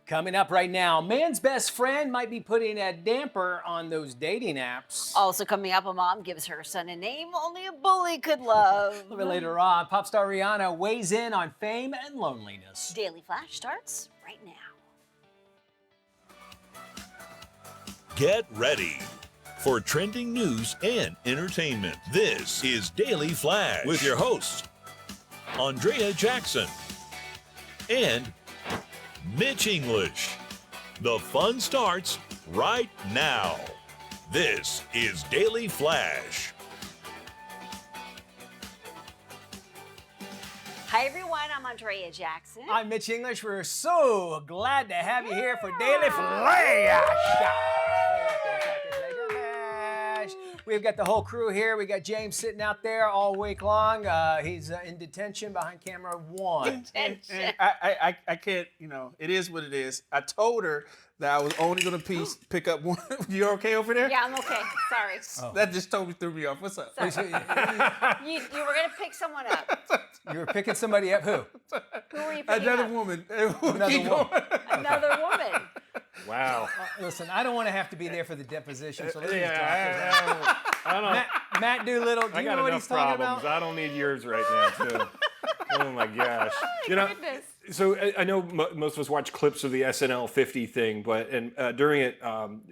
Coming up right now, man's best friend might be putting a damper on those dating apps. Also coming up, a mom gives her son a name only a bully could love. A little bit later on, pop star Rihanna weighs in on fame and loneliness. Daily Flash starts right now. Get ready for trending news and entertainment. This is Daily Flash with your host, Andrea Jackson and Mitch English. The fun starts right now. This is Daily Flash. Hi everyone, I'm Andrea Jackson. I'm Mitch English. We're so glad to have you here for Daily Flash. We've got the whole crew here. We got James sitting out there all week long. He's in detention behind camera one. I can't, it is what it is. I told her that I was only going to pick up one. You okay over there? Yeah, I'm okay. Sorry. Oh. That just totally threw me off. What's up? You were going to pick someone up. You were picking somebody up. Who? Who were you picking Another up? woman. Another woman. Another woman. Wow. Listen, I don't want to have to be there for the deposition, so let's I don't know. Matt Doolittle, do I you got know what enough he's talking problems. about? I don't need yours right now, too. Oh my gosh. Goodness. So I know most of us watch clips of the SNL 50 thing, but during it,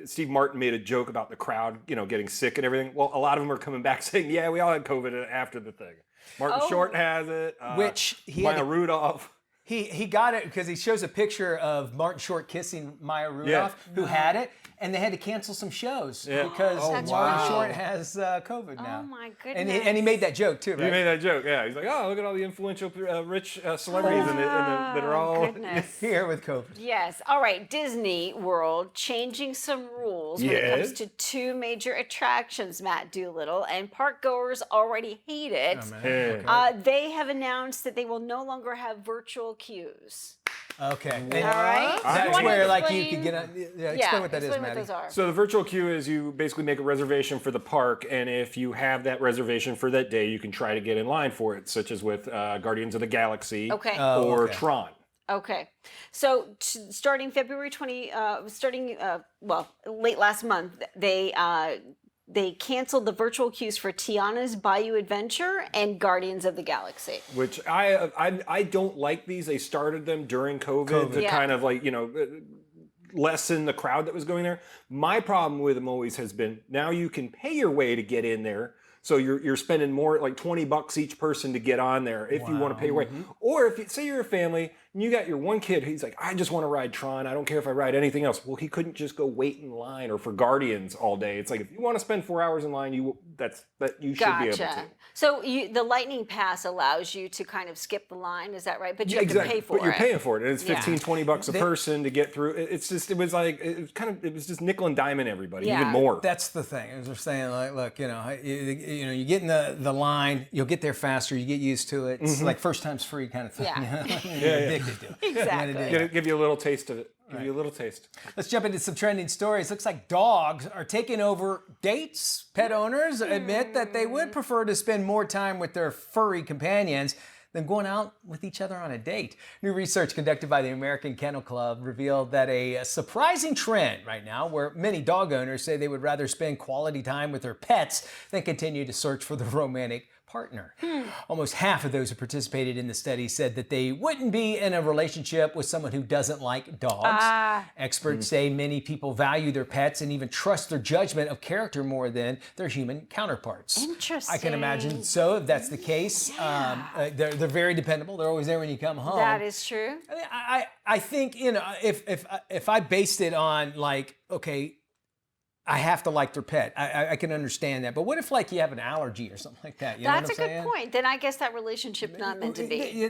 Steve Martin made a joke about the crowd, getting sick and everything. Well, a lot of them are coming back saying, "Yeah, we all had COVID after the thing." Martin Short has it. Which he Maya had to- Rudolph. He got it because he shows a picture of Martin Short kissing Maya Rudolph, who had it, and they had to cancel some shows because That's Martin right. Short has COVID now. Oh my And goodness. he made that joke too, He right? made that joke, yeah. He's like, "Oh, look at all the influential, rich celebrities that are all." Goodness. Here with COVID. Yes. All right. Disney World changing some rules when it comes Yes. to two major attractions, Matt Doolittle, and park goers already hate it. Yeah. They have announced that they will no longer have virtual queues. Okay. And All right. that's You wanna where you explain- can get on. Yeah, explain what that is, explain Maddie. what those are. So the virtual queue is you basically make a reservation for the park, and if you have that reservation for that day, you can try to get in line for it, such as with Guardians of the Galaxy Okay. or okay. Tron. Okay. So starting February late last month, they canceled the virtual queues for Tiana's Bayou Adventure and Guardians of the Galaxy. Which I don't like these. They started them during COVID to Yeah. kind of like, lessen the crowd that was going there. My problem with them always has been now you can pay your way to get in there. So you're spending more, like $20 each person to get on there if you want to pay your way. Or if say you're a family and you got your one kid, he's like, I just want to ride Tron. I don't care if I ride anything else. Well, he couldn't just go wait in line or for Guardians all day. It's like if you want to spend 4 hours in line, you should be able to. So the Lightning Pass allows you to kind of skip the line, is that right? But you have to pay for it. But you're paying for it, and it's Yeah. $15-20 a person to get through. It was just nickel and diming everybody, Yeah. even more. That's the thing. As they're saying, like, look, you get in the line, you'll get there faster, you get used to it. It's like first time's free kind of thing. Yeah. You're addicted to it. Exactly. Give you a little taste of it. Give you a little taste. Let's jump into some trending stories. Looks like dogs are taking over dates. Pet owners admit that they would prefer to spend more time with their furry companions than going out with each other on a date. New research conducted by the American Kennel Club revealed that a surprising trend right now where many dog owners say they would rather spend quality time with their pets than continue to search for the romantic partner. Almost half of those who participated in the study said that they wouldn't be in a relationship with someone who doesn't like dogs. Experts say many people value their pets and even trust their judgment of character more than their human counterparts. Interesting. I can imagine so if that's the case. They're very dependable. They're always there when you come home. That is true. I think if I based it on like, okay, I have to like their pet. I can understand that. But what if like you have an allergy or something like that? You know That's what a I'm good saying? point. Then I guess that relationship's not meant to be.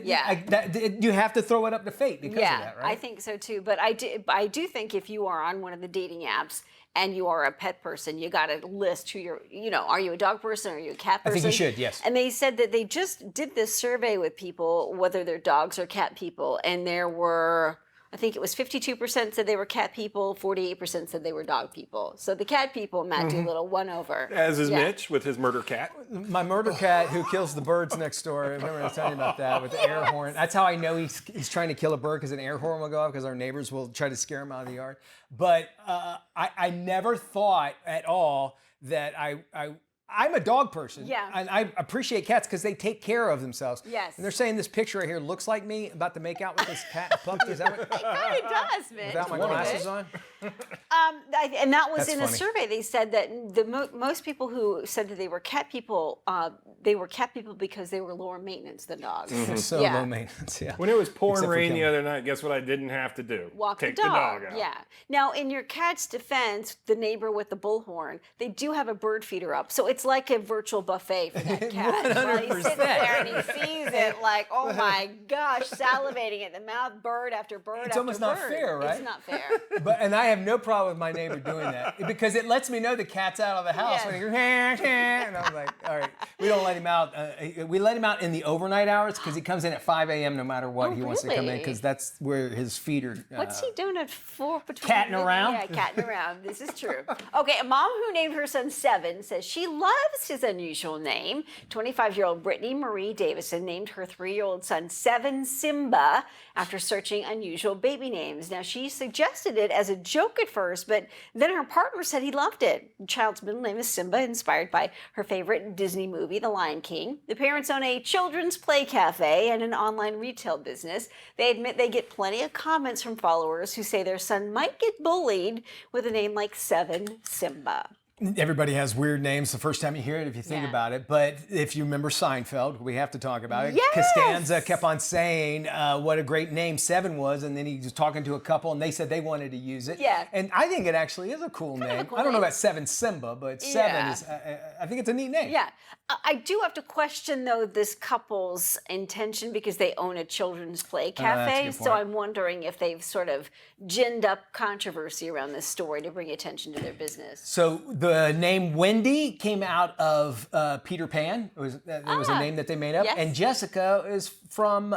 You have to throw it up to fate because of that, right? I think so too. But I do think if you are on one of the dating apps and you are a pet person, you got to list who you're, are you a dog person or are you a cat person? I think you should, yes. And they said that they just did this survey with people, whether they're dogs or cat people, and there were, I think it was 52% said they were cat people, 48% said they were dog people. So the cat people, Matt Doolittle, won over. As is Mitch with his murder cat. My murder cat who kills the birds next door. Remember I was telling you about that with the air horn. That's how I know he's trying to kill a bird, because an air horn will go off because our neighbors will try to scare him out of the yard. But I never thought at all that I'm a dog person. Yeah. And I appreciate cats because they take care of themselves. Yes. And they're saying this picture right here looks like me about to make out with this cat puppy. Is that what? It kind of does, Mitch. Without my a little glasses bit. on? And that was That's in a funny. survey. They said that most people who said that they were cat people because they were lower maintenance than dogs. They're so Yeah. low maintenance. Yeah. When it was pouring Except for rain the killing. other night, guess what I didn't have to do? Walk Take the dog. out. Yeah. Now, in your cat's defense, the neighbor with the bullhorn, they do have a bird feeder up, so it's like a virtual buffet for that cat. While he sits there and he sees it, like, oh my gosh, salivating at the mouth, bird after bird It's after almost bird. not fair, right? It's not fair. And I have no problem with my neighbor doing that because it lets me know the cat's out of the house. Yeah. When he goes, and I'm like, all right, we don't let him out. We let him out in the overnight hours because he comes in at 5 a.m. no matter what. Oh, He wants to come in really? because that's where his feeder. What's he doing at 4 between? Catting around? Yeah, catting around. This is true. Okay, a mom who named her son Seven says she loves his unusual name. 25-year-old Brittany Marie Davison named her 3-year-old son Seven Simba after searching unusual baby names. Now, she suggested it as a joke at first, but then her partner said he loved it. The child's middle name is Simba, inspired by her favorite Disney movie, The Lion King. The parents own a children's play cafe and an online retail business. They admit they get plenty of comments from followers who say their son might get bullied with a name like Seven Simba. Everybody has weird names the first time you hear it, if you think Yeah. about it. But if you remember Seinfeld, we have to talk about it. Yes! Costanza kept on saying what a great name Seven was, and then he was talking to a couple, and they said they wanted to use it. Yeah. And I think it actually is a cool name. cool I don't know name. about Seven Simba, but Seven Yeah. is. I think it's a neat name. Yeah. I do have to question, though, this couple's intention because they own a children's play that's a cafe. good So point. I'm wondering if they've sort of ginned up controversy around this story to bring attention to their business. So the name Wendy came out of Peter Pan. It was a name that they made up, yes. and Jessica is from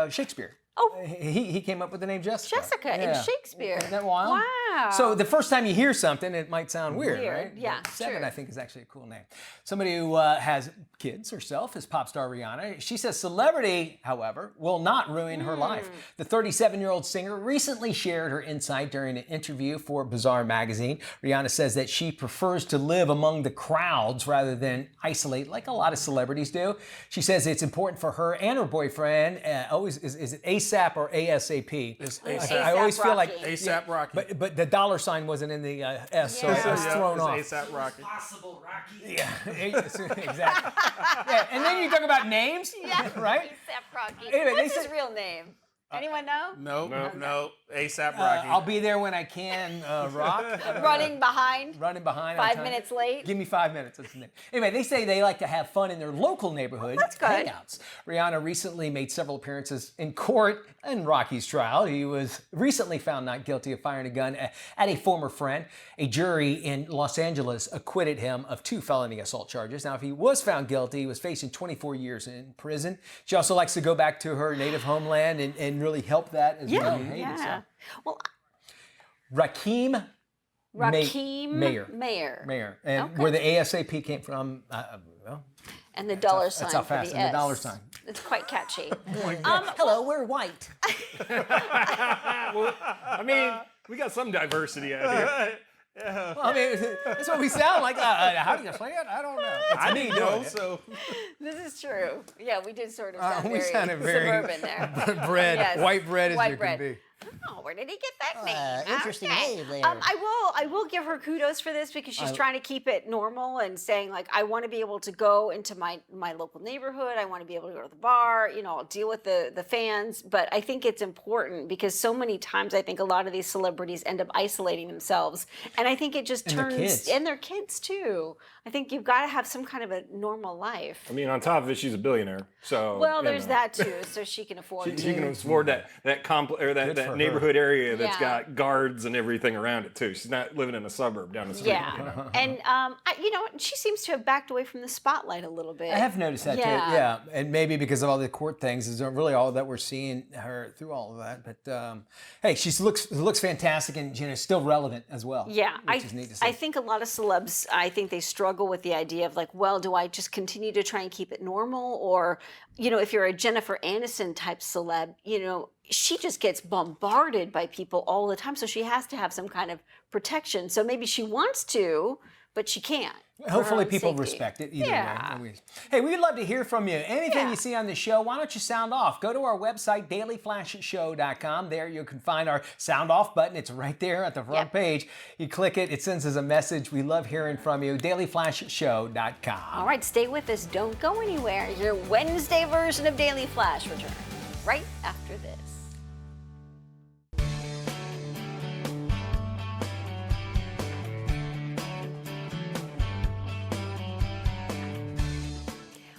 Shakespeare. Oh. He came up with the name Jessica. Jessica in Yeah. Shakespeare. Isn't that wild? Wow. So the first time you hear something, it might sound weird, Weird, right? yeah, But Seven, true. I think, is actually a cool name. Somebody who has kids herself is pop star Rihanna. She says celebrity, however, will not ruin her life. The 37-year-old singer recently shared her insight during an interview for Bazaar magazine. Rihanna says that she prefers to live among the crowds rather than isolate like a lot of celebrities do. She says it's important for her and her boyfriend. Always is it ASAP or ASAP? It's I always feel like Rocky. ASAP Rocky. but the dollar sign wasn't in the S, so Yeah. it was thrown off. It's ASAP Rocky. Possible Rocky. Yeah, exactly. Yeah, and then you talk about names, right? ASAP Rocky. Anyway, they What's his said- real name? Anyone know? No. ASAP Rocky. I'll be there when I can. Rock. Running behind. Running behind. 5 on time. minutes late. Give me 5 minutes. That's the name. Anyway, they say they like to have fun in their local neighborhood that's good. hangouts. Rihanna recently made several appearances in court in Rocky's trial. He was recently found not guilty of firing a gun at a former friend. A jury in Los Angeles acquitted him of 2 felony assault charges. Now, if he was found guilty, he was facing 24 years in prison. She also likes to go back to her native homeland and really help that as well. Hey, Yeah. so- Well, Rakim Mayer. Mayor. And Okay. where the ASAP came from, well, And the dollar sign. that's how for fast, the and the S. dollar sign. It's quite catchy. hello, we're white. I mean, we got some diversity out here. Well, I mean, that's what we sound like. How do you say it? I don't know. It's I me didn't doing know, it. so This is true. Yeah, we did sort of sound We very sounded very suburban there. bread, Yes. white bread as White you bread. can be. Oh, where did he get that name? Interesting Okay. name there. I will give her kudos for this because she's trying to keep it normal and saying like, I want to be able to go into my local neighborhood. I want to be able to go to the bar. You know, I'll deal with the fans. But I think it's important because so many times I think a lot of these celebrities end up isolating themselves, and I think it just And their turns kids. and their kids too. I think you've got to have some kind of a normal life. I mean, on top of it, she's a billionaire. So Well, you there's know. that too, so she can afford She to. can afford that Good for her. neighborhood neighborhood area that's Yeah. got guards and everything around it too. She's not living in a suburb down the street. Yeah. You know? And, she seems to have backed away from the spotlight a little bit. I have noticed that too. Yeah, and maybe because of all the court things is really all that we're seeing her through all of that. But hey, she looks fantastic and still relevant as well. Yeah, which is neat to see. I think a lot of celebs, I think they struggle with the idea of like, well, do I just continue to try and keep it normal? Or, if you're a Jennifer Aniston type celeb, she just gets bombarded by people all the time. So she has to have some kind of protection. So maybe she wants to, but she can't. for her Hopefully own people safety. respect it either Yeah. way. Hey, we'd love to hear from you. Anything Yeah. you see on the show, why don't you sound off? Go to our website, dailyflashshow.com. There you can find our sound off button. It's right there at the front Yep. page. You click it, it sends us a message. We love hearing from you. dailyflashshow.com. All right, stay with us. Don't go anywhere. Your Wednesday version of Daily Flash returns right after this.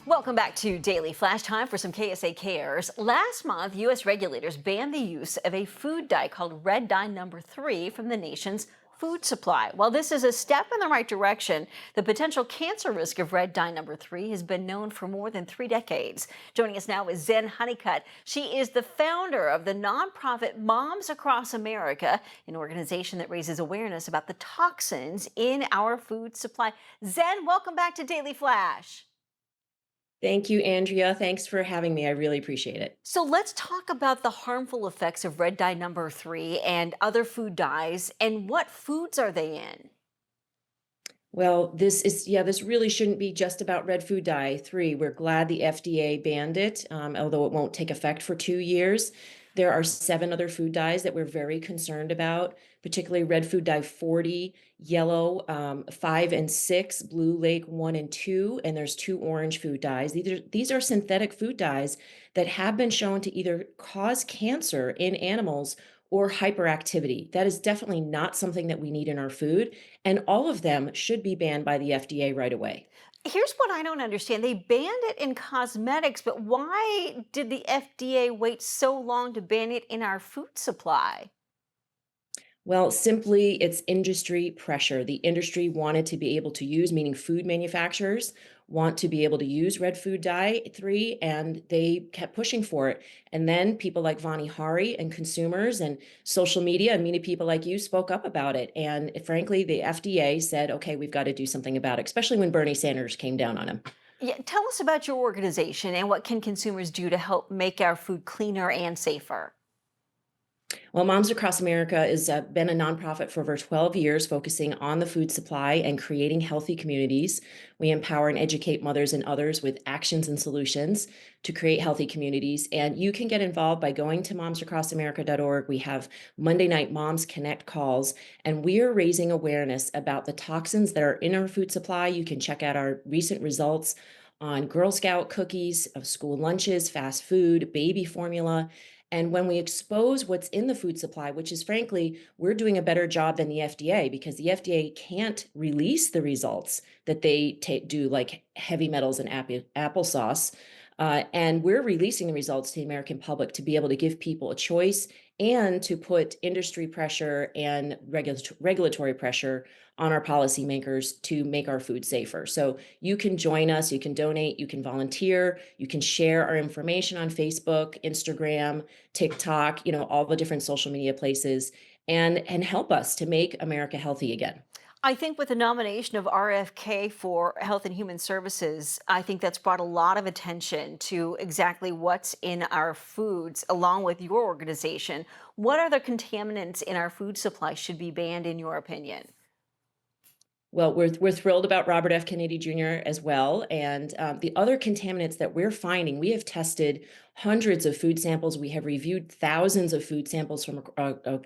Welcome back to Daily Flash. Time for some KSA cares. Last month, U.S. regulators banned the use of a food dye called red dye number 3 from the nation's food supply. While this is a step in the right direction, the potential cancer risk of red dye number 3 has been known for more than 3 decades. Joining us now is Zen Honeycutt. She is the founder of the nonprofit Moms Across America, an organization that raises awareness about the toxins in our food supply. Zen, welcome back to Daily Flash. Thank you, Andrea. Thanks for having me. I really appreciate it. So let's talk about the harmful effects of red dye number 3 and other food dyes, and what foods are they in? Well, this really shouldn't be just about red food dye 3. We're glad the FDA banned it, although it won't take effect for 2 years. There are 7 other food dyes that we're very concerned about, particularly red food dye 40, yellow 5 and 6, blue lake 1 and 2, and there's 2 orange food dyes. These are synthetic food dyes that have been shown to either cause cancer in animals or hyperactivity. That is definitely not something that we need in our food, and all of them should be banned by the FDA right away. Here's what I don't understand. They banned it in cosmetics, but why did the FDA wait so long to ban it in our food supply? Well, simply it's industry pressure. The industry wanted to be able to use, meaning food manufacturers want to be able to use red food dye 3, and they kept pushing for it. And then people like Vani Hari and consumers and social media and many people like you spoke up about it. And frankly, the FDA said, okay, we've got to do something about it, especially when Bernie Sanders came down on him. Yeah, tell us about your organization and what can consumers do to help make our food cleaner and safer? Well, Moms Across America has been a nonprofit for over 12 years, focusing on the food supply and creating healthy communities. We empower and educate mothers and others with actions and solutions to create healthy communities. And you can get involved by going to momsacrossamerica.org. We have Monday night Moms Connect calls, and we are raising awareness about the toxins that are in our food supply. You can check out our recent results on Girl Scout cookies, of school lunches, fast food, baby formula. And when we expose what's in the food supply, which is frankly, we're doing a better job than the FDA because the FDA can't release the results that they do, like heavy metals in applesauce. And we're releasing the results to the American public to be able to give people a choice and to put industry pressure and regulatory pressure on our policymakers to make our food safer. So you can join us, you can donate, you can volunteer, you can share our information on Facebook, Instagram, TikTok, all the different social media places, and help us to make America healthy again. I think with the nomination of RFK for Health and Human Services, I think that's brought a lot of attention to exactly what's in our foods, along with your organization. What other contaminants in our food supply should be banned, in your opinion? Well, we're thrilled about Robert F. Kennedy Jr. as well. And the other contaminants that we're finding, we have tested hundreds of food samples. We have reviewed thousands of food samples from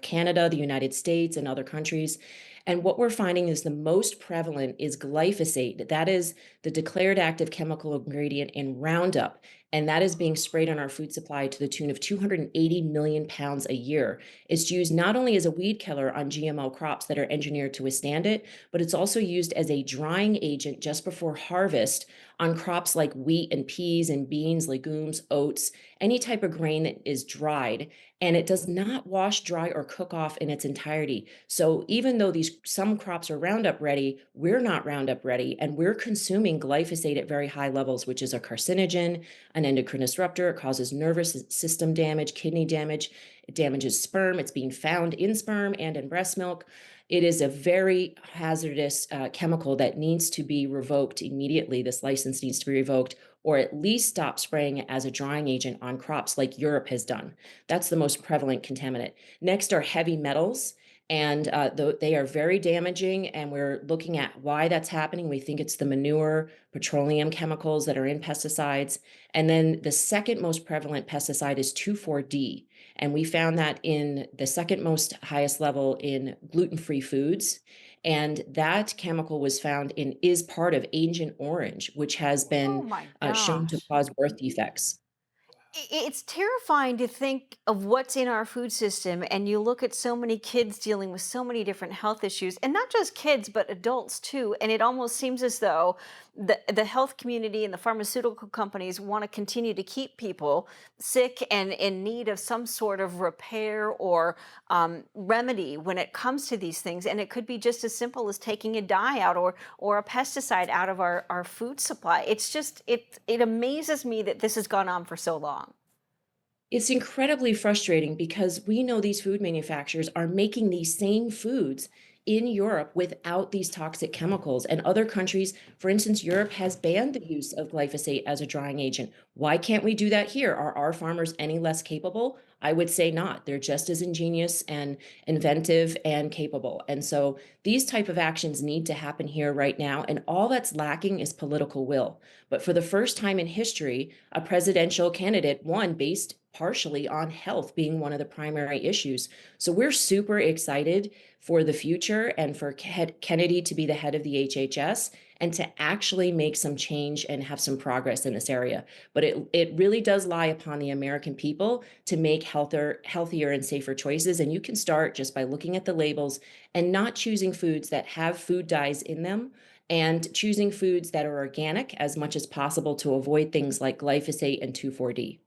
Canada, the United States, and other countries. And what we're finding is the most prevalent is glyphosate. That is the declared active chemical ingredient in Roundup. And that is being sprayed on our food supply to the tune of 280 million pounds a year. It's used not only as a weed killer on GMO crops that are engineered to withstand it, but it's also used as a drying agent just before harvest on crops like wheat and peas and beans, legumes, oats. any type of grain that is dried, and it does not wash, dry, or cook off in its entirety. So even though some crops are Roundup ready, we're not Roundup ready, and we're consuming glyphosate at very high levels, which is a carcinogen, an endocrine disruptor. It causes nervous system damage, kidney damage. It damages sperm. It's being found in sperm and in breast milk. It is a very hazardous chemical that needs to be revoked immediately. This license needs to be revoked, or at least stop spraying it as a drying agent on crops like Europe has done. That's the most prevalent contaminant. Next are heavy metals, and they are very damaging, and we're looking at why that's happening. We think it's the manure, petroleum chemicals that are in pesticides. And then the second most prevalent pesticide is 2,4-D. And we found that in the second most highest level in gluten-free foods. And that chemical was found is part of Agent Orange, which has been shown to cause birth defects. It's terrifying to think of what's in our food system, and you look at so many kids dealing with so many different health issues, and not just kids, but adults too. And it almost seems as though the health community and the pharmaceutical companies want to continue to keep people sick and in need of some sort of repair or remedy when it comes to these things. And it could be just as simple as taking a dye out or a pesticide out of our food supply. It's just, it amazes me that this has gone on for so long. It's incredibly frustrating because we know these food manufacturers are making these same foods in Europe without these toxic chemicals. And other countries, for instance, Europe has banned the use of glyphosate as a drying agent. Why can't we do that here? Are our farmers any less capable? I would say not. They're just as ingenious and inventive and capable. And so these type of actions need to happen here right now. And all that's lacking is political will. But for the first time in history, a presidential candidate won based partially on health being one of the primary issues. So we're super excited for the future and for Kennedy to be the head of the HHS and to actually make some change and have some progress in this area. But it really does lie upon the American people to make healthier and safer choices. And you can start just by looking at the labels and not choosing foods that have food dyes in them, and choosing foods that are organic as much as possible to avoid things like glyphosate and 2,4-D.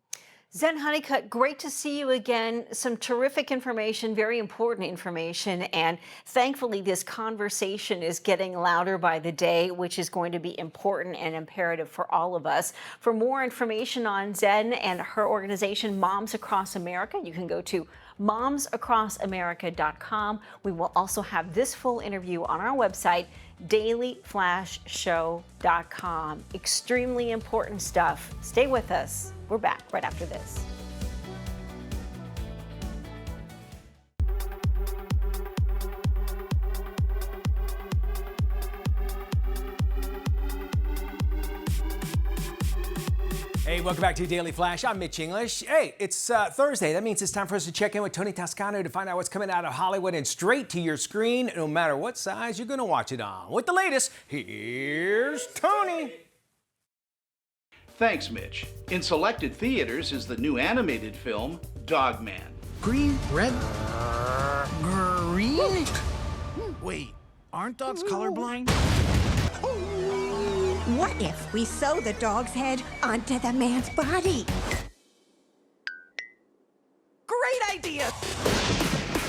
Zen Honeycutt, great to see you again. Some terrific information, very important information. And thankfully, this conversation is getting louder by the day, which is going to be important and imperative for all of us. For more information on Zen and her organization, Moms Across America, you can go to momsacrossamerica.com. We will also have this full interview on our website, dailyflashshow.com. Extremely important stuff. Stay with us. We're back right after this. Hey, welcome back to Daily Flash. I'm Mitch English. Hey, it's Thursday. That means it's time for us to check in with Tony Toscano to find out what's coming out of Hollywood and straight to your screen, no matter what size you're going to watch it on. With the latest, here's Tony. Thanks, Mitch. In selected theaters is the new animated film, Dog Man. Green, red, green? Wait, aren't dogs colorblind? What if we sew the dog's head onto the man's body? Great idea!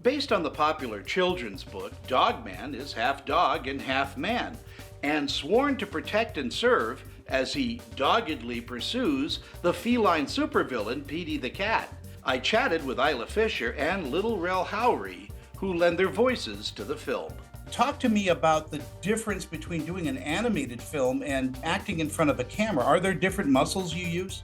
Based on the popular children's book, Dog Man is half dog and half man, and sworn to protect and serve as he doggedly pursues the feline supervillain Petey the Cat. I chatted with Isla Fisher and Little Rel Howery, who lend their voices to the film. Talk to me about the difference between doing an animated film and acting in front of a camera. Are there different muscles you use?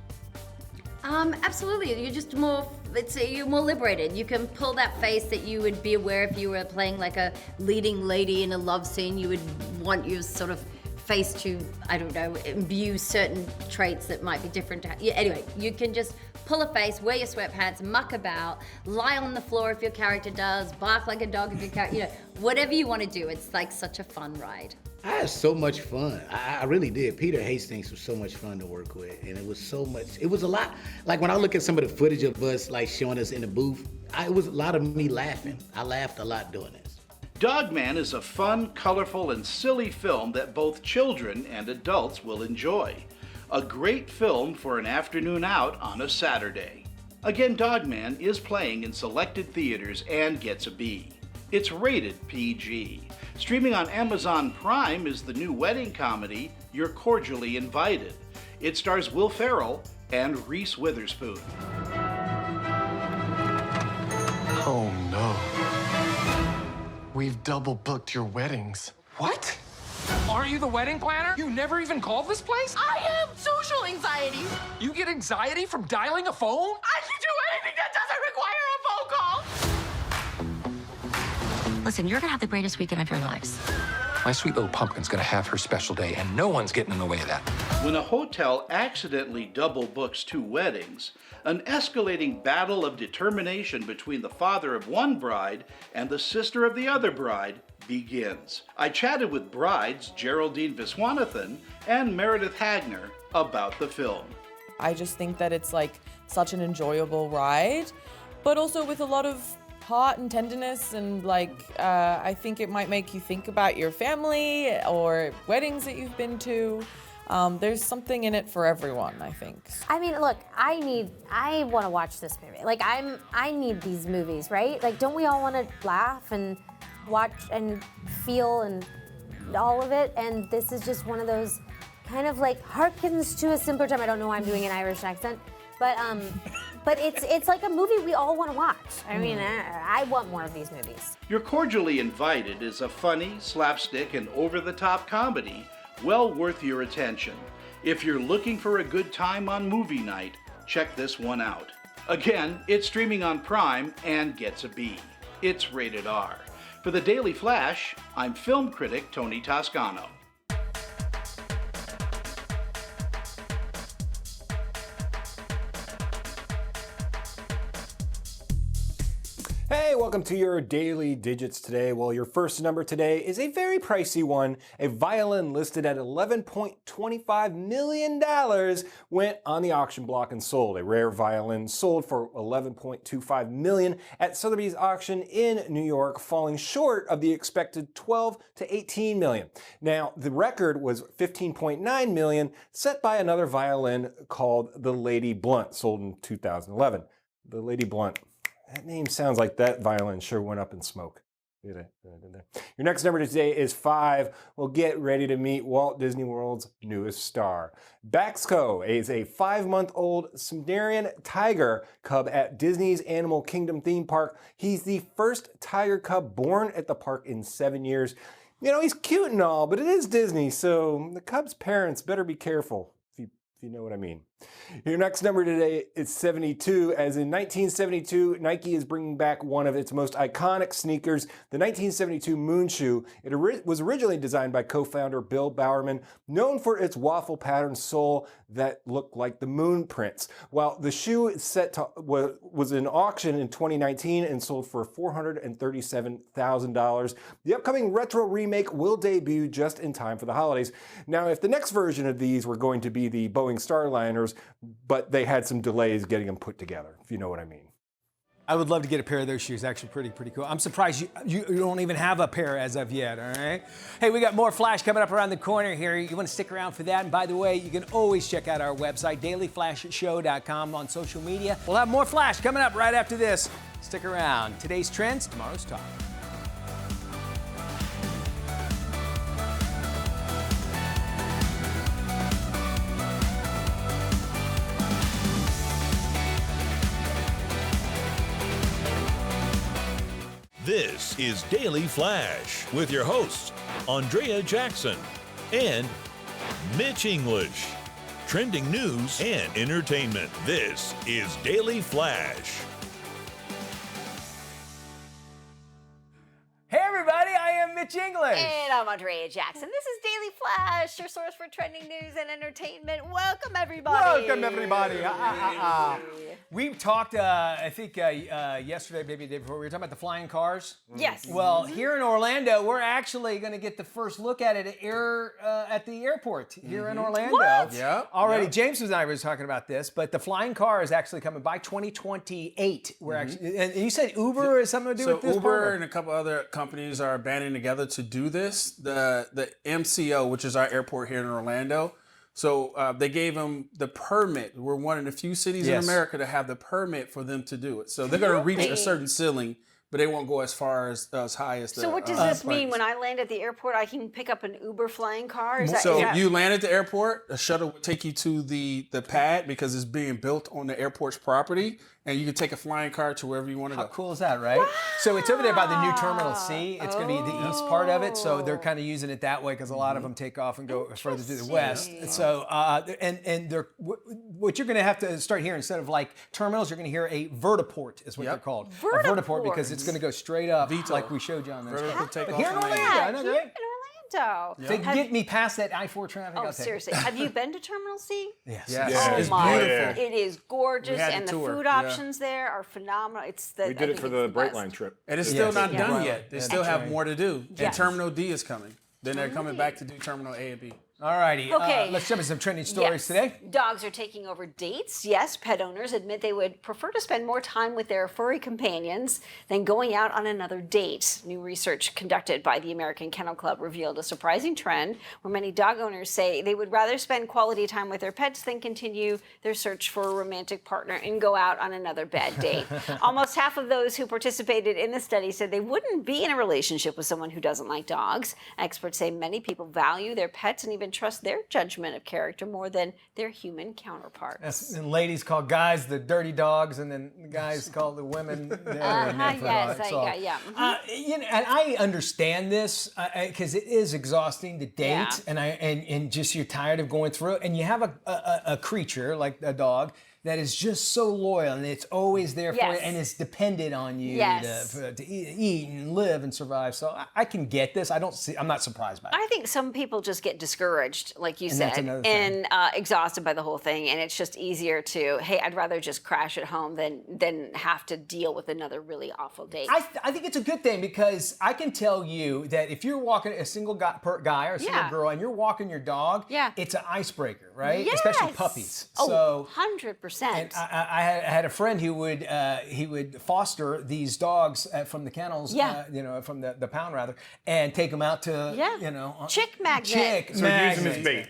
Absolutely. You're just you're more liberated. You can pull that face that you would be aware if you were playing like a leading lady in a love scene. You would want your sort of face to, I don't know, imbue certain traits that might be different to anyway, you can just pull a face, wear your sweatpants, muck about, lie on the floor if your character does, bark like a dog if your character, whatever you want to do. It's like such a fun ride. I had so much fun. I really did. Peter Hastings was so much fun to work with, and it was a lot. Like when I look at some of the footage of us like showing us in the booth, it was a lot of me laughing. I laughed a lot doing this. Dog Man is a fun, colorful, and silly film that both children and adults will enjoy. A great film for an afternoon out on a Saturday. Again, Dogman is playing in selected theaters and gets a B. It's rated PG. Streaming on Amazon Prime is the new wedding comedy, You're Cordially Invited. It stars Will Ferrell and Reese Witherspoon. Oh no. We've double booked your weddings. What? Are you the wedding planner? You never even called this place? I have social anxiety. You get anxiety from dialing a phone? I can do anything that doesn't require a phone call. Listen, you're gonna have the greatest weekend of your lives. My sweet little pumpkin's gonna have her special day, and no one's getting in the way of that. When a hotel accidentally double books 2 weddings, an escalating battle of determination between the father of one bride and the sister of the other bride begins. I chatted with brides Geraldine Viswanathan and Meredith Hagner about the film. I just think that it's like such an enjoyable ride, but also with a lot of heart and tenderness, and I think it might make you think about your family or weddings that you've been to. There's something in it for everyone, I think. I mean, look, I want to watch this movie. I need these movies, right? Don't we all want to laugh and watch and feel and all of it? And this is just one of those kind of harkens to a simpler time. I don't know why I'm doing an Irish accent, but it's like a movie we all want to watch. I mean, I want more of these movies. You're Cordially Invited is a funny, slapstick, and over-the-top comedy well worth your attention. If you're looking for a good time on movie night, check this one out. Again, it's streaming on Prime and gets a B. It's rated R. For the Daily Flash, I'm film critic Tony Toscano. Hey, welcome to your Daily Digits today. Well, your first number today is a very pricey one. A violin listed at $11.25 million went on the auction block and sold. A rare violin sold for $11.25 million at Sotheby's auction in New York, falling short of the expected $12 to $18 million. Now, the record was $15.9 million, set by another violin called the Lady Blunt, sold in 2011. The Lady Blunt. That name sounds like that violin sure went up in smoke. Your next number today is 5. Well, get ready to meet Walt Disney World's newest star. Baxco is a 5-month-old Siberian tiger cub at Disney's Animal Kingdom theme park. He's the first tiger cub born at the park in 7 years. You know, he's cute and all, but it is Disney, so the cub's parents better be careful, if you know what I mean. Your next number today is 72, as in 1972, Nike is bringing back one of its most iconic sneakers, the 1972 Moon Shoe. It was originally designed by co-founder Bill Bowerman, known for its waffle pattern sole that looked like the moon prints. While the shoe was in auction in 2019 and sold for $437,000, the upcoming retro remake will debut just in time for the holidays. Now, if the next version of these were going to be the Boeing Starliners, but they had some delays getting them put together, if you know what I mean. I would love to get a pair of those shoes. Actually, pretty cool. I'm surprised you don't even have a pair as of yet, all right? Hey, we got more Flash coming up around the corner here. You want to stick around for that. And by the way, you can always check out our website, dailyflashshow.com, on social media. We'll have more Flash coming up right after this. Stick around. Today's trends, tomorrow's talk. This is Daily Flash with your hosts, Andrea Jackson and Mitch English. Trending news and entertainment. This is Daily Flash. Hey everybody, I am Mitch English. And I'm Andrea Jackson. This is Daily Flash, your source for trending news and entertainment. Welcome, everybody. Welcome, everybody. We talked, I think yesterday, maybe the day before, we were talking about the flying cars. Yes. Well, here in Orlando, we're actually going to get the first look at it at the airport here in Orlando. What? Yeah. Already, yeah. James and I were talking about this, but the flying car is actually coming by 2028. We're actually, and you said Uber has something to do with this? Uber and a couple other companies are banding together to do this. The MCO, which is our airport here in Orlando, So they gave them the permit. We're one of the few cities in America to have the permit for them to do it. So they're going to reach a certain ceiling, but they won't go as far as high as the. So what does this mean? When I land at the airport, I can pick up an Uber flying car? You land at the airport, a shuttle will take you to the pad because it's being built on the airport's property, and you can take a flying car to wherever you want to go. How cool is that, right? Wow. So it's over there by the new Terminal C. It's going to be the east part of it, so they're kind of using it that way because a lot of them take off and go further to the west. So and they're what you're going to have to start hearing instead of like terminals, you're going to hear a vertiport is what they're called. A vertiport because it's going to go straight up like we showed you on this. But here in Orlando, I know, right? If they can get me past that I-4 traffic, I'll take seriously. it. Have you been to Terminal C? Yes. It's beautiful. It is gorgeous, and the food options there are phenomenal. We did it for the Brightline trip. And it's still not done yet. They still have more to do. And Terminal D is coming. Then they're coming back to do Terminal A and B. All righty. Okay. Let's jump into some trending stories today. Dogs are taking over dates. Yes, pet owners admit they would prefer to spend more time with their furry companions than going out on another date. New research conducted by the American Kennel Club revealed a surprising trend where many dog owners say they would rather spend quality time with their pets than continue their search for a romantic partner and go out on another bad date. Almost half of those who participated in the study said they wouldn't be in a relationship with someone who doesn't like dogs. Experts say many people value their pets and even trust their judgment of character more than their human counterparts. And ladies call guys the dirty dogs, and then the guys call the women. And I understand this because it is exhausting to date, and just you're tired of going through it, and you have a creature like a dog that is just so loyal and it's always there for you and it's dependent on you to eat and live and survive. So I can get this. I'm not surprised by it. I think some people just get discouraged, like you said, and exhausted by the whole thing. And it's just easier to, hey, I'd rather just crash at home than have to deal with another really awful date. I think it's a good thing because I can tell you that if you're walking a single guy or a single girl and you're walking your dog, it's an icebreaker, right? Yes. Especially puppies. Oh, 100%. And I had a friend who would foster these dogs from the kennels, from the pound rather, and take them out to chick magnet. So use them as bait.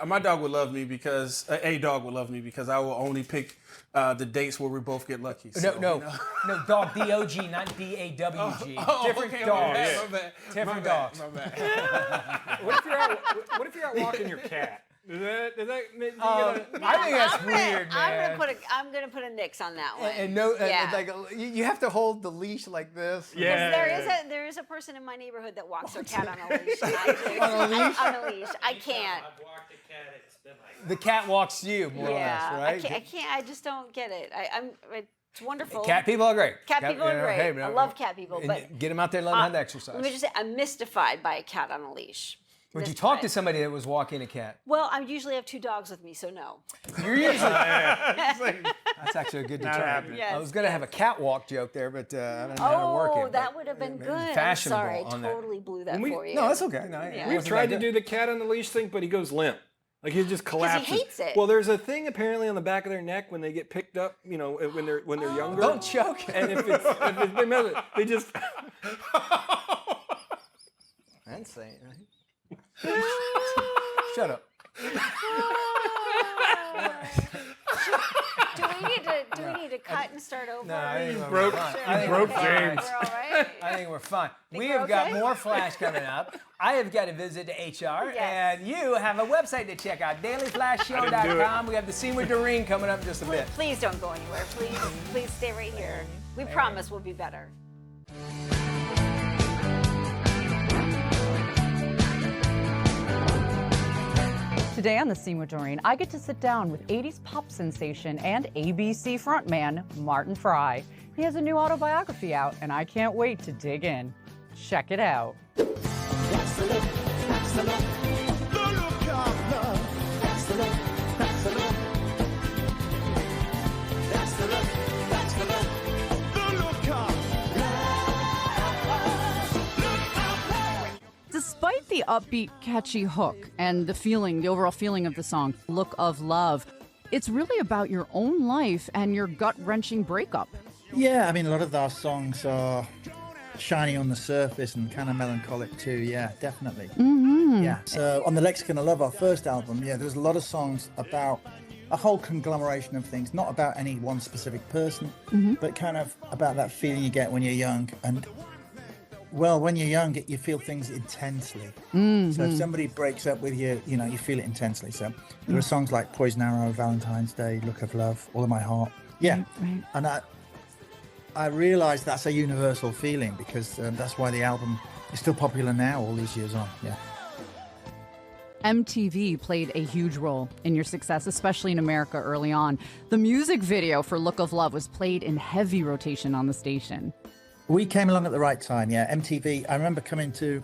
My dog would love me because a dog would love me because I will only pick the dates where we both get lucky. So, no, dog, D-O-G, not D-A-W-G. Different dogs. Different dogs. My bad. What if you're out walking your cat? Does that make you I think that's weird, man. I'm gonna put a nix on that one. And you have to hold the leash like this. Yeah. There is a person in my neighborhood that walks their cat on a leash. On a leash. I can't. I've walked a cat. It's been like. The cat walks you, more or less, right? I can't. I just don't get it. It's wonderful. Cat people are great. Cat people are great. Hey, I love cat people, but get them out there and let them have the exercise. Let me just say, I'm mystified by a cat on a leash. Would you talk to somebody that was walking a cat? Well, I usually have 2 dogs with me, so no. You're usually. That's actually a good deterrent. Yes. I was going to have a catwalk joke there, but I don't know how to work it. Oh, that would have been good. I'm sorry, I totally blew that for you. No, that's okay. We've tried to do the cat on the leash thing, but he goes limp. Like he just collapses. He hates it. Well, there's a thing apparently on the back of their neck when they get picked up, when they're younger. Don't choke. And if it's been messed, they just. I didn't say it. Shut up. Do we need to cut and start over? No, I think broke James. We're all right? I think we're fine. We have got more Flash coming up. I have got to visit the HR, and you have a website to check out, dailyflashshow.com. We have the Scene with Doreen coming up in just a bit. Please don't go anywhere. Please stay right here. We promise we'll be better. Today on The Scene with Doreen, I get to sit down with 80s pop sensation and ABC frontman Martin Fry. He has a new autobiography out, and I can't wait to dig in. Check it out. Despite the upbeat, catchy hook and the overall feeling of the song, Look of Love, it's really about your own life and your gut-wrenching breakup. Yeah, I mean, a lot of our songs are shiny on the surface and kind of melancholic too, yeah, definitely. Mm-hmm. Yeah. So on the Lexicon of Love, our first album, there's a lot of songs about a whole conglomeration of things, not about any one specific person, but kind of about that feeling you get when you're young. And well, when you're young, you feel things intensely. So if somebody breaks up with you, you feel it intensely. So there are songs like Poison Arrow, Valentine's Day, Look of Love, All of My Heart. Yeah. Right. And I realized that's a universal feeling because that's why the album is still popular now, all these years on. Yeah. MTV played a huge role in your success, especially in America early on. The music video for Look of Love was played in heavy rotation on the station. We came along at the right time, yeah. MTV, I remember coming to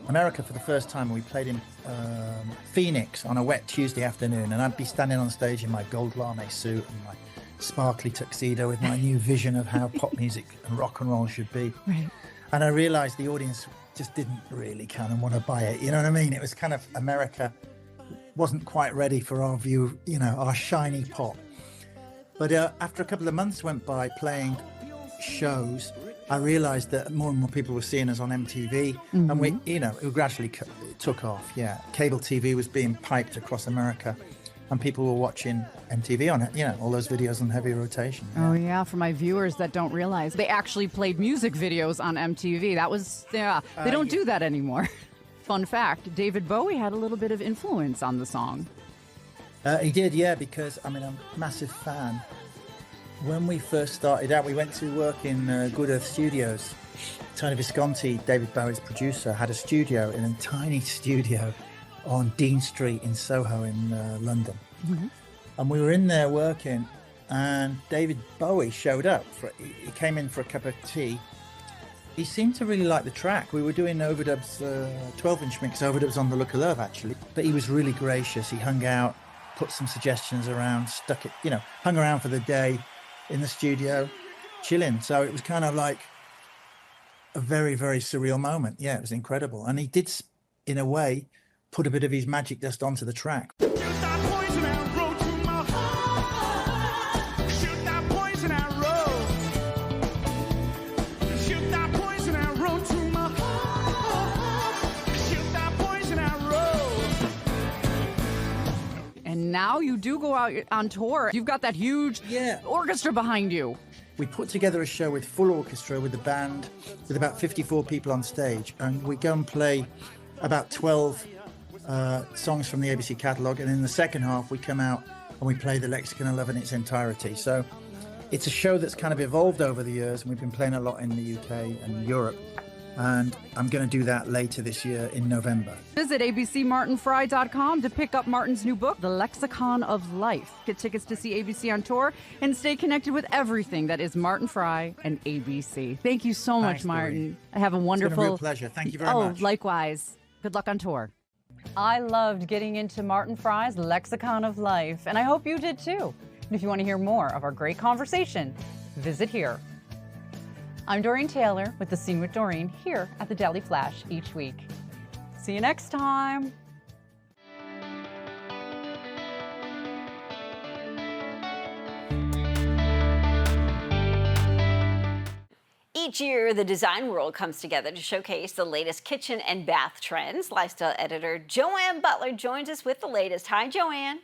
America for the first time. We played in Phoenix on a wet Tuesday afternoon, and I'd be standing on stage in my gold lame suit and my sparkly tuxedo with my new vision of how pop music and rock and roll should be. Right. And I realized the audience just didn't really kind of want to buy it. You know what I mean? It was kind of America wasn't quite ready for our view, our shiny pop. But after a couple of months went by playing shows, I realized that more and more people were seeing us on MTV, and we, it gradually took off. Yeah, cable TV was being piped across America, and people were watching MTV on it. All those videos on heavy rotation. Yeah. Oh yeah, for my viewers that don't realize, they actually played music videos on MTV. That was they don't do that anymore. Fun fact: David Bowie had a little bit of influence on the song. He did, yeah, because I'm a massive fan. When we first started out, we went to work in Good Earth Studios. Tony Visconti, David Bowie's producer, had a studio in a tiny studio on Dean Street in Soho in London. And we were in there working, and David Bowie showed up. He came in for a cup of tea. He seemed to really like the track. We were doing overdubs, 12-inch mix overdubs on The Look of Love, actually. But he was really gracious. He hung out, put some suggestions around, stuck it, hung around for the day in the studio, chilling. So it was kind of like a very, very surreal moment. Yeah, it was incredible. And he did, in a way, put a bit of his magic dust onto the track. And now you do go out on tour. You've got that huge orchestra behind you. We put together a show with full orchestra, with the band, with about 54 people on stage, and we go and play about 12 songs from the ABC catalogue, and in the second half we come out and we play the Lexicon of Love in its entirety. So it's a show that's kind of evolved over the years, and we've been playing a lot in the UK and Europe, and I'm going to do that later this year in November. Visit abcmartinfry.com to pick up Martin's new book, The Lexicon of Life. Get tickets to see ABC on tour and stay connected with everything that is Martin Fry and ABC. Thank you so much, Martin. I have a wonderful... It's been a real pleasure. Thank you very much. Oh, likewise. Good luck on tour. I loved getting into Martin Fry's Lexicon of Life, and I hope you did too. And if you want to hear more of our great conversation, visit here. I'm Doreen Taylor with The Scene with Doreen here at the Daily Flash each week. See you next time. Each year, the design world comes together to showcase the latest kitchen and bath trends. Lifestyle editor Joanne Butler joins us with the latest. Hi, Joanne.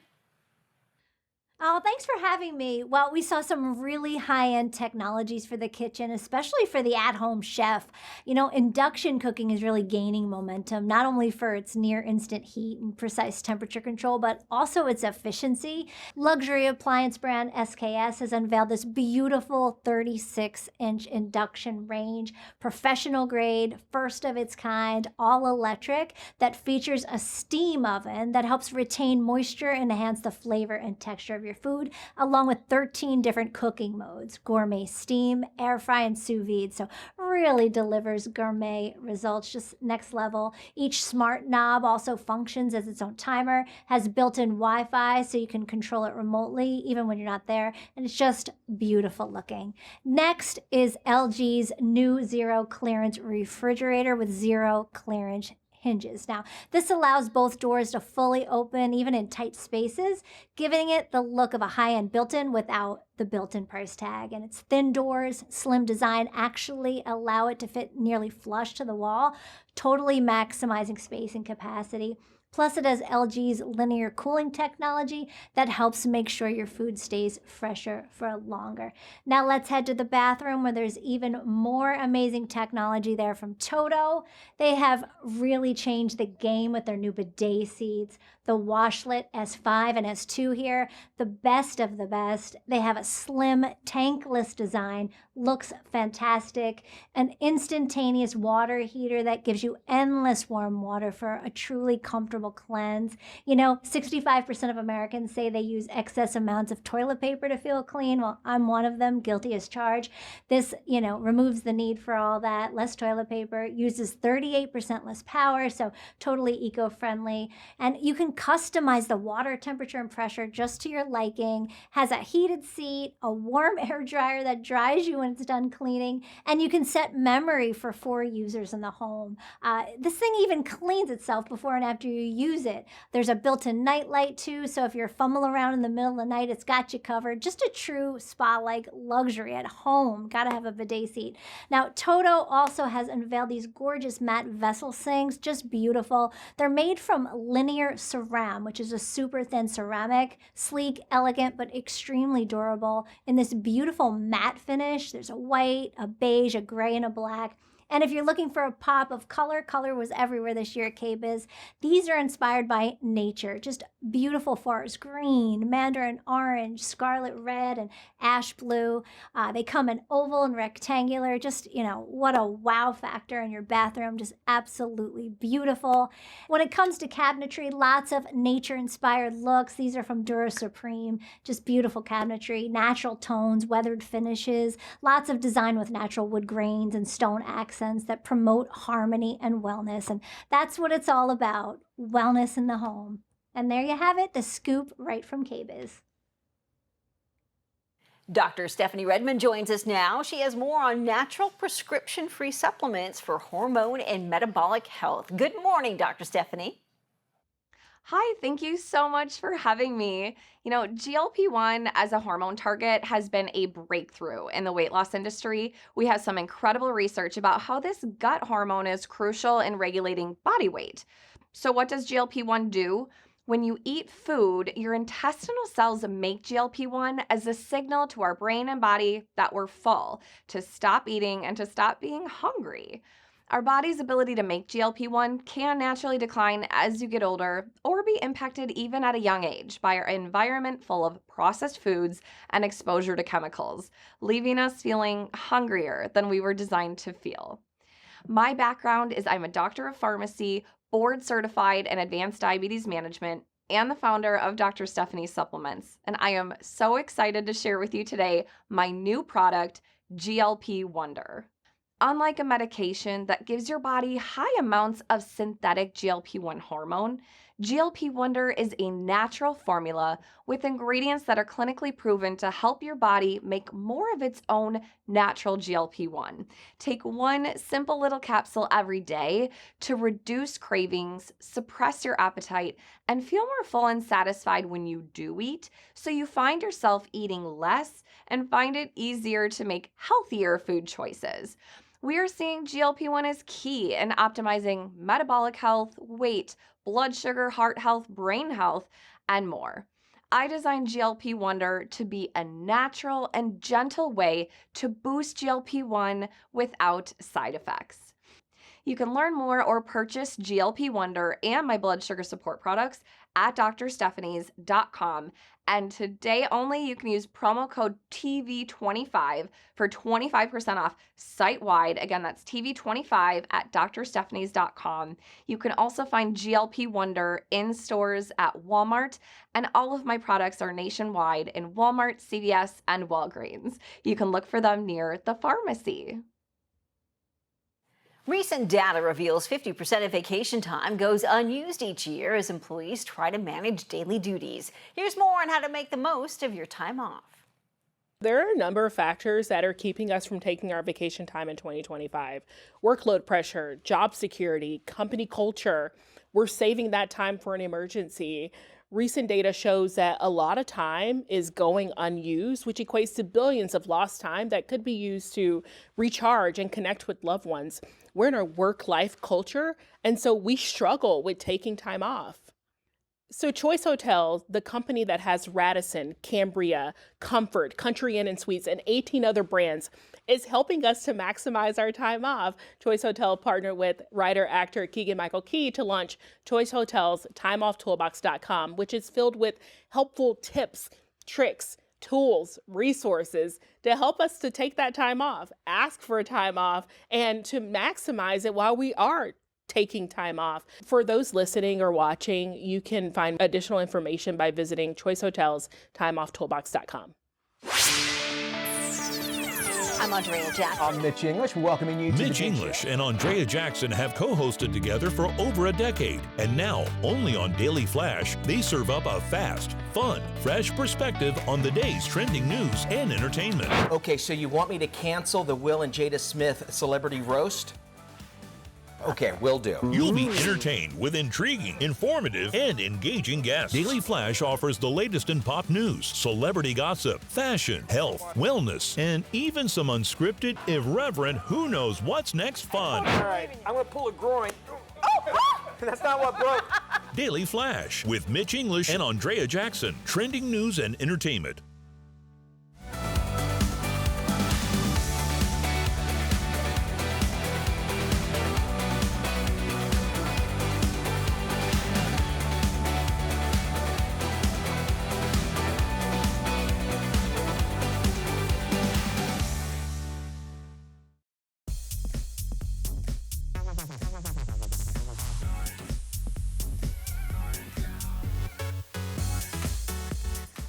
Oh, thanks for having me. Well, we saw some really high-end technologies for the kitchen, especially for the at-home chef. Induction cooking is really gaining momentum, not only for its near-instant heat and precise temperature control, but also its efficiency. Luxury appliance brand SKS has unveiled this beautiful 36-inch induction range, professional grade, first of its kind, all electric, that features a steam oven that helps retain moisture and enhance the flavor and texture of your food, along with 13 different cooking modes: gourmet steam, air fry, and sous vide. So really delivers gourmet results, just next level. Each smart knob also functions as its own timer, has built-in Wi-Fi so you can control it remotely even when you're not there, and it's just beautiful looking. Next is LG's new zero clearance refrigerator with zero clearance hinges. Now, this allows both doors to fully open, even in tight spaces, giving it the look of a high-end built-in without the built-in price tag. And its thin doors, slim design actually allow it to fit nearly flush to the wall, totally maximizing space and capacity. Plus, it has LG's linear cooling technology that helps make sure your food stays fresher for longer. Now let's head to the bathroom where there's even more amazing technology there from Toto. They have really changed the game with their new bidet seats. The Washlet S5 and S2 here, the best of the best. They have a slim, tankless design, looks fantastic, an instantaneous water heater that gives you endless warm water for a truly comfortable cleanse. You know, 65% of Americans say they use excess amounts of toilet paper to feel clean. Well, I'm one of them, guilty as charged. This, removes the need for all that, less toilet paper, uses 38% less power, so totally eco-friendly. And you can customize the water temperature and pressure just to your liking, has a heated seat, a warm air dryer that dries you when it's done cleaning, and you can set memory for 4 users in the home. This thing even cleans itself before and after you use it. There's a built-in night light too, so if you're fumbling around in the middle of the night, it's got you covered. Just a true spa-like luxury at home. Gotta have a bidet seat. Now, Toto also has unveiled these gorgeous matte vessel sinks, just beautiful. They're made from linear ceramic, which is a super thin ceramic, sleek, elegant, but extremely durable in this beautiful matte finish. There's a white, a beige, a gray, and a black. And if you're looking for a pop of color, color was everywhere this year at KBIS. These are inspired by nature, just beautiful forest green, mandarin orange, scarlet red, and ash blue. They come in oval and rectangular, just, what a wow factor in your bathroom, just absolutely beautiful. When it comes to cabinetry, lots of nature-inspired looks. These are from Dura Supreme, just beautiful cabinetry, natural tones, weathered finishes, lots of design with natural wood grains and stone accents that promote harmony and wellness. And that's what it's all about, wellness in the home. And there you have it, the scoop right from KBIS. Dr. Stephanie Redmond joins us now. She has more on natural prescription-free supplements for hormone and metabolic health. Good morning, Dr. Stephanie. Hi, thank you so much for having me. GLP-1 as a hormone target has been a breakthrough in the weight loss industry. We have some incredible research about how this gut hormone is crucial in regulating body weight. So what does GLP-1 do? When you eat food, your intestinal cells make GLP-1 as a signal to our brain and body that we're full, to stop eating and to stop being hungry. Our body's ability to make GLP-1 can naturally decline as you get older or be impacted even at a young age by our environment full of processed foods and exposure to chemicals, leaving us feeling hungrier than we were designed to feel. My background is I'm a doctor of pharmacy, board certified in advanced diabetes management, and the founder of Dr. Stephanie's Supplements. And I am so excited to share with you today my new product, GLP Wonder. Unlike a medication that gives your body high amounts of synthetic GLP-1 hormone, GLP Wonder is a natural formula with ingredients that are clinically proven to help your body make more of its own natural GLP-1. Take one simple little capsule every day to reduce cravings, suppress your appetite, and feel more full and satisfied when you do eat, so you find yourself eating less and find it easier to make healthier food choices. We are seeing GLP-1 is key in optimizing metabolic health, weight, blood sugar, heart health, brain health, and more. I designed GLP Wonder to be a natural and gentle way to boost GLP-1 without side effects. You can learn more or purchase GLP Wonder and my blood sugar support products at drstephanies.com. And today only, you can use promo code TV25 for 25% off site-wide. Again, that's TV25 at drstephanies.com. You can also find GLP Wonder in stores at Walmart, and all of my products are nationwide in Walmart, CVS, and Walgreens. You can look for them near the pharmacy. Recent data reveals 50% of vacation time goes unused each year as employees try to manage daily duties. Here's more on how to make the most of your time off. There are a number of factors that are keeping us from taking our vacation time in 2025. Workload pressure, job security, company culture. We're saving that time for an emergency. Recent data shows that a lot of time is going unused, which equates to billions of lost time that could be used to recharge and connect with loved ones. We're in a work-life culture, and so we struggle with taking time off. So Choice Hotels, the company that has Radisson, Cambria, Comfort, Country Inn and Suites, and 18 other brands, is helping us to maximize our time off. Choice Hotel partnered with writer-actor Keegan-Michael Key to launch Choice Hotels' TimeOffToolbox.com, which is filled with helpful tips, tricks, tools, resources to help us to take that time off, ask for a time off, and to maximize it while we are taking time off. For those listening or watching, you can find additional information by visiting Choice Hotels' TimeOffToolbox.com. I'm Andrea Jackson. I'm Mitch English, welcoming you to Mitch English and Andrea Jackson have co-hosted together for over a decade. And now, only on Daily Flash, they serve up a fast, fun, fresh perspective on the day's trending news and entertainment. Okay, so you want me to cancel the Will and Jada Smith celebrity roast? Okay, will do. You'll be entertained with intriguing, informative, and engaging guests. Daily Flash offers the latest in pop news, celebrity gossip, fashion, health, wellness, and even some unscripted, irreverent, who knows what's next fun. All right, I'm gonna pull a groin. Oh, that's not what broke. Daily Flash with Mitch English and Andrea Jackson. Trending news and entertainment.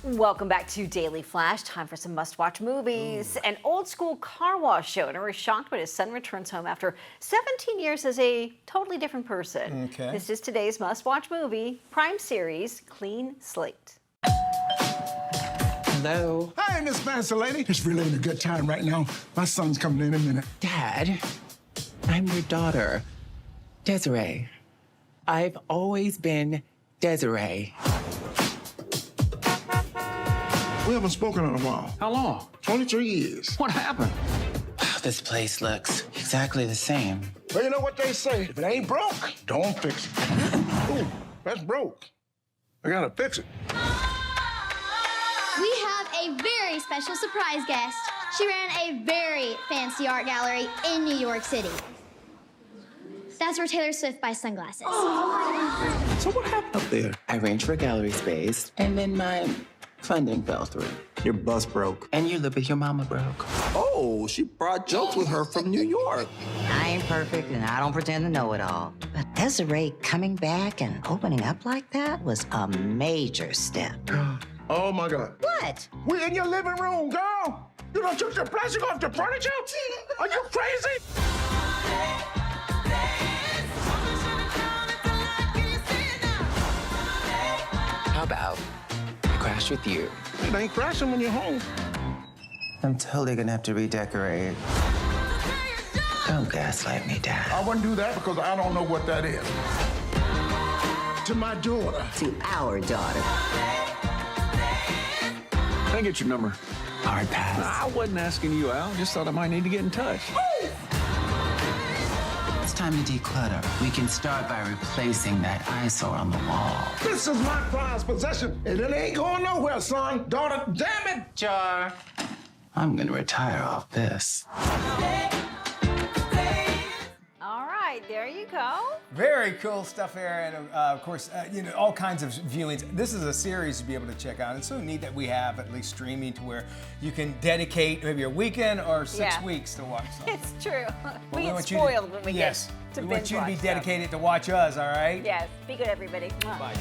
Welcome back to Daily Flash. Time for some must-watch movies. An old-school car wash owner is shocked when his son returns home after 17 years as a totally different person. Okay. This is today's must-watch movie, Prime series, Clean Slate. Hello. Hi, Miss Fancy Lady. It's really a good time right now. My son's coming in a minute. Dad, I'm your daughter, Desiree. I've always been Desiree. We haven't spoken in a while. How long? 23 years. What happened? This place looks exactly the same. Well, you know what they say. If it ain't broke, don't fix it. Ooh, that's broke. I gotta fix it. We have a very special surprise guest. She ran a very fancy art gallery in New York City. That's where Taylor Swift buys sunglasses. So what happened up there? I arranged for a gallery space, and then my funding fell through. Your bus broke. And you live with your mama broke. Oh, she brought jokes with her from New York. I ain't perfect and I don't pretend to know it all. But Desiree coming back and opening up like that was a major step. Oh my God. What? We're in your living room, girl. You done took the plastic off the furniture? Are you crazy? How about I crash with you? It ain't crashing when you're home. I'm totally gonna have to redecorate. Don't gaslight me, Dad. I wouldn't do that because I don't know what that is. To my daughter. To our daughter. Can I get your number? Hard pass. I wasn't asking you out. Just thought I might need to get in touch. It's time to declutter. We can start by replacing that eyesore on the wall. This is my prized possession, and it ain't going nowhere, son. Daughter, damn it! Jar. I'm gonna retire off this. All right, there you go. Very cool stuff here, and of course, you know, all kinds of viewings. This is a series to be able to check out. It's so neat that we have at least streaming to where you can dedicate maybe a weekend or 6 weeks to watch something. It's true. Well, We get spoiled when we yes, get to we want binge you to be watch dedicated to watch us, all right? Yes. Be good, everybody. Bye.